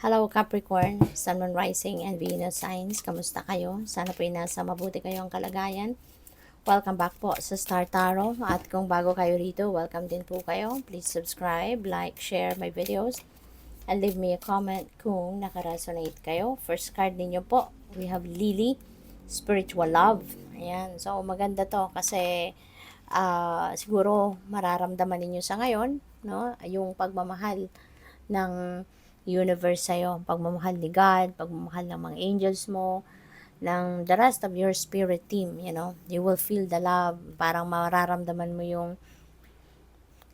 Hello Capricorn, Sun, Moon, Rising, and Venus signs. Kamusta kayo? Sana po nasa mabuti kayong kalagayan. Welcome back po sa Star Tarot. At kung bago kayo rito, welcome din po kayo. Please subscribe, like, share my videos, and leave me a comment kung nakaresonate kayo. First card ninyo po, we have Lily, Spiritual Love. Ayan, so maganda to kasi siguro mararamdaman ninyo sa ngayon, no? Yung pagmamahal ng universe sa'yo, pagmamahal ni God, pagmamahal ng mga angels mo, ng the rest of your spirit team, you will feel the love, parang mararamdaman mo yung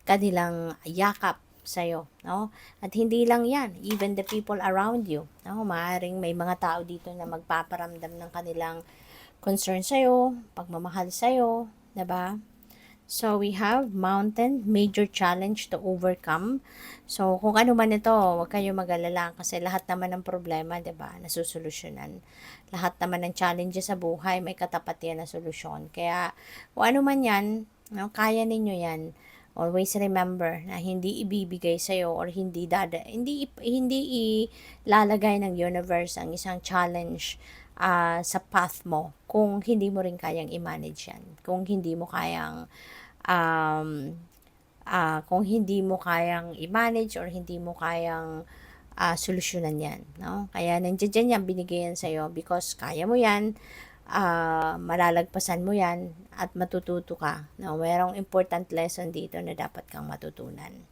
kanilang yakap sa'yo, no? At hindi lang yan, even the people around you, no? Maaaring may mga tao dito na magpaparamdam ng kanilang concern sa'yo, pagmamahal sa'yo, diba? So, we have mountain, major challenge to overcome. So, kung ano man ito, huwag kayong mag-alala kasi lahat naman ng problema, 'di ba, nasusolusyonan. Lahat naman ng challenges sa buhay, may katapat yan na solusyon. Kaya, kung ano man yan, no, kaya ninyo yan. Always remember na hindi ibibigay sa iyo or hindi ilalagay ng universe ang isang challenge sa path mo kung hindi mo rin kayang i-manage yan. Um, kung hindi mo kayang i-manage or hindi mo kayang solusyonan yan. No? Kaya nandiyan dyan yan, binigay yan sa'yo because kaya mo yan, malalagpasan mo yan, at matututo ka. No? Mayroong important lesson dito na dapat kang matutunan.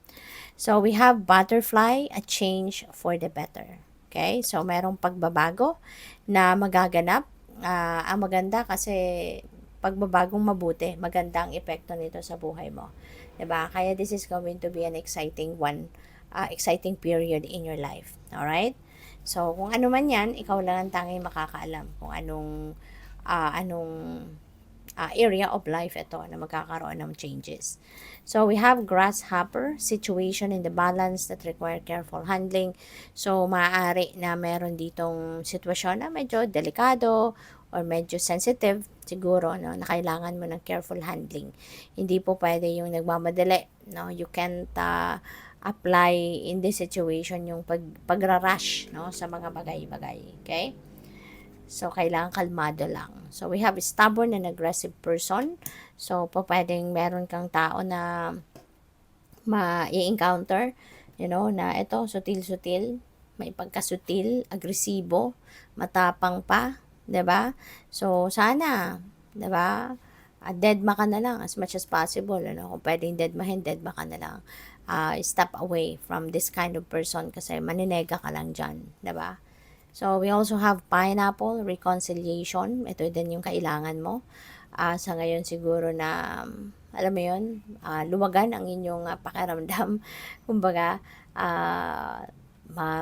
So, we have butterfly, a change for the better. Okay? So, mayroong pagbabago na magaganap. Ang maganda kasi pagbabagong mabuti, maganda ang epekto nito sa buhay mo. 'Di ba? Kaya this is going to be an exciting period in your life. All right? So, kung ano man 'yan, ikaw lang ang tanging makakaalam kung anong area of life ito na magkakaroon ng changes. So, we have grasshopper, situation in the balance that require careful handling. So, maaari na meron ditong sitwasyon na medyo delikado or medyo sensitive siguro, no, na kailangan mo ng careful handling. Hindi po pwede yung nagmamadali, no? You can't apply in this situation yung pagrarush, no, sa mga bagay-bagay. Okay? So, kailangan kalmado lang. So, we have a stubborn and aggressive person. So, pwedeng meron kang tao na ma-encounter, na ito, sutil-sutil, may pagkasutil, agresibo, matapang pa, 'di ba? So, sana, 'di ba? Deadma ka na lang as much as possible, Kung pwedeng deadma ka na lang. Step away from this kind of person kasi maninega ka lang diyan, 'di ba? So, we also have pineapple, reconciliation. Ito din yung kailangan mo. Sa ngayon siguro na, alam mo yun, luwagan ang inyong pakiramdam. Kumbaga,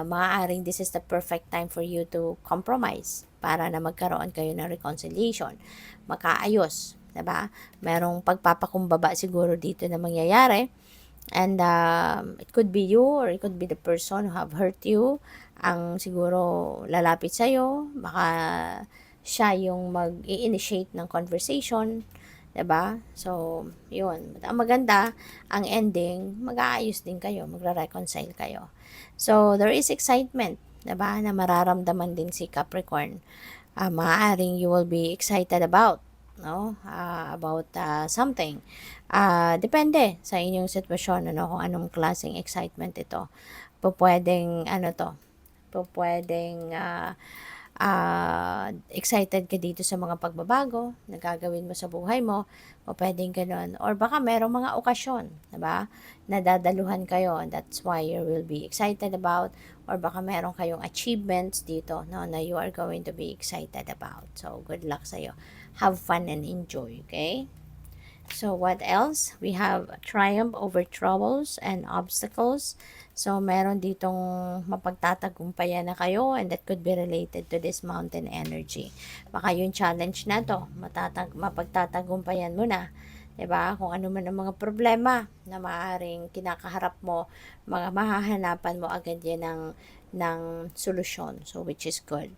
maaaring this is the perfect time for you to compromise para na magkaroon kayo ng reconciliation. Makaayos, diba? Merong pagpapakumbaba siguro dito na mangyayari. And it could be you or it could be the person who have hurt you ang siguro lalapit sa'yo. Baka siya yung mag-i-initiate ng conversation, 'di ba? So, yun. Ang maganda, ang ending, mag-aayos din kayo, magre-reconcile kayo. So, there is excitement, 'di ba, na mararamdaman din si Capricorn. Maaaring you will be excited about, no? About something. Depende sa inyong sitwasyon, kung anong klaseng excitement ito. Pwedeng, pwedeng excited ka dito sa mga pagbabago na gagawin mo sa buhay mo, o pwedeng ganun. Or baka merong mga okasyon, diba? Nadadaluhan kayo, and that's why you will be excited about. Or baka meron kayong achievements dito, no, na you are going to be excited about. So, good luck sa'yo. Have fun and enjoy, okay? So, what else? We have triumph over troubles and obstacles. So, meron ditong mapagtatagumpayan na kayo, and that could be related to this mountain energy. Baka yung challenge na to, mapagtatagumpayan mo na. 'Di ba? Kung ano man ang mga problema na maaaring kinakaharap mo, mahahanapan mo agad yan ng solusyon. So, which is good.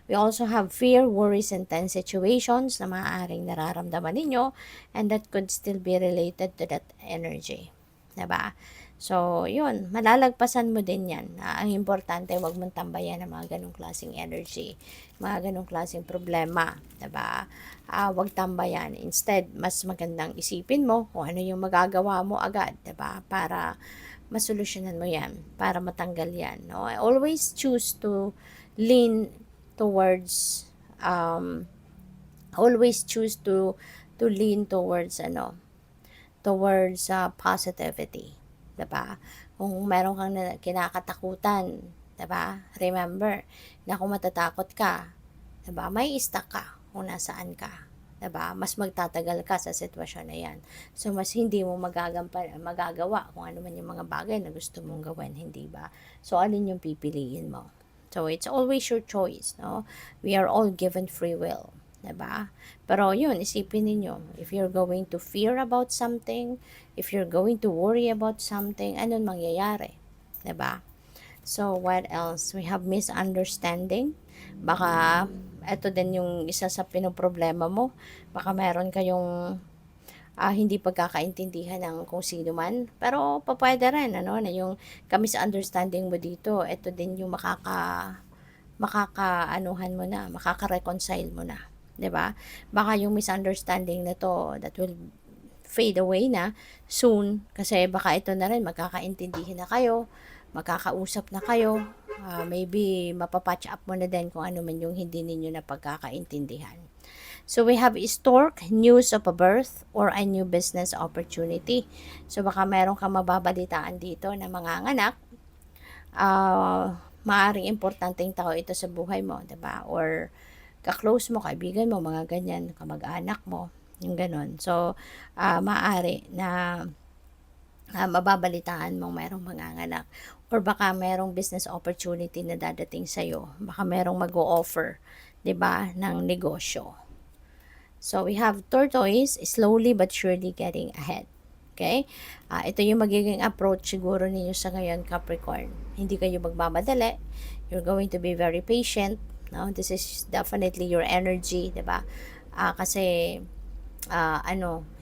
We also have fear, worries, and tense situations na maaaring nararamdaman ninyo, and that could still be related to that energy. Diba? So, yun, malalagpasan mo din yan. Ang importante, wag mong tambayan ang mga ganong klaseng energy, mga ganong klaseng problema, diba? Wag tambayan. Instead, mas magandang isipin mo kung ano yung magagawa mo agad, diba? Para masolusyonan mo yan, para matanggal yan. No? I always choose to lean towards, always choose to lean towards, towards positivity. 'Di ba? Kung meron kang kinakatakutan, 'di ba? Remember na kung matatakot ka, 'di ba? May stuck ka kung nasaan ka. 'Di ba? Mas magtatagal ka sa sitwasyon na 'yan. So mas hindi mo magagawa kung ano man yung mga bagay na gusto mong gawin, hindi ba? So alin yung pipiliin mo? So it's always your choice, no? We are all given free will. 'Di ba? Pero yun, isipin ninyo, if you're going to fear about something, if you're going to worry about something, anong mangyayari? 'Di ba? So, what else? We have misunderstanding. Baka, eto din yung isa sa pinoproblema mo. Baka meron kayong hindi pagkakaintindihan ng kung sino man. Pero, papwede rin, na yung ka-misunderstanding mo dito, eto din yung makakaanuhan mo na, makaka-reconcile mo na. 'Di ba? Baka yung misunderstanding na to that will fade away na soon kasi baka ito na rin magkakaintindihan na kayo, magkakausap na kayo, maybe mapapatch up mo na din kung ano man yung hindi ninyo na pagkakaintindihan. So we have stork, news of a birth or a new business opportunity. So baka meron kang mababalitaan dito na manganganak, maaring importanteng tao ito sa buhay mo, 'di ba? Or ka-close mo, kaibigan mo, mga ganyan, kamag-anak mo, yung ganon. So, maaari na mababalitaan mong mayroong manganganak. Or baka mayroong business opportunity na dadating sa'yo. Baka mayroong mag-o-offer, 'di ba, ng negosyo. So, we have tortoise, slowly but surely getting ahead. Okay? Ito yung magiging approach siguro ninyo sa ngayon, Capricorn. Hindi kayo magmamadali. You're going to be very patient. No? This is definitely your energy, 'di ba? Kasi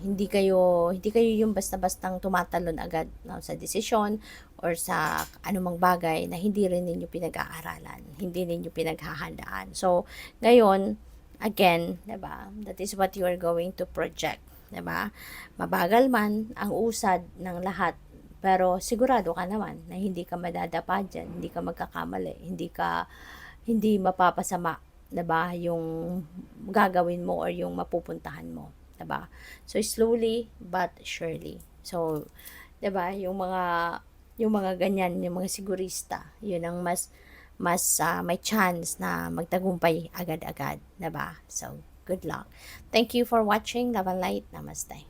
hindi kayo yung basta-bastang tumatalon agad, no, sa desisyon or sa anumang bagay na hindi rin ninyo pinag-aaralan, hindi ninyo pinaghahandaan. So, ngayon, again, 'di ba? That is what you are going to project, 'di ba? Mabagal man ang usad ng lahat, pero sigurado ka naman na hindi ka madadapa diyan, hindi ka magkakamali, hindi mapapasama, 'di ba, yung gagawin mo or yung mapupuntahan mo, 'di ba? So slowly but surely. So, 'di ba, yung mga ganyan, yung mga sigurista, yun ang may chance na magtagumpay agad-agad, 'di ba? So, good luck. Thank you for watching. Love and light. Namaste.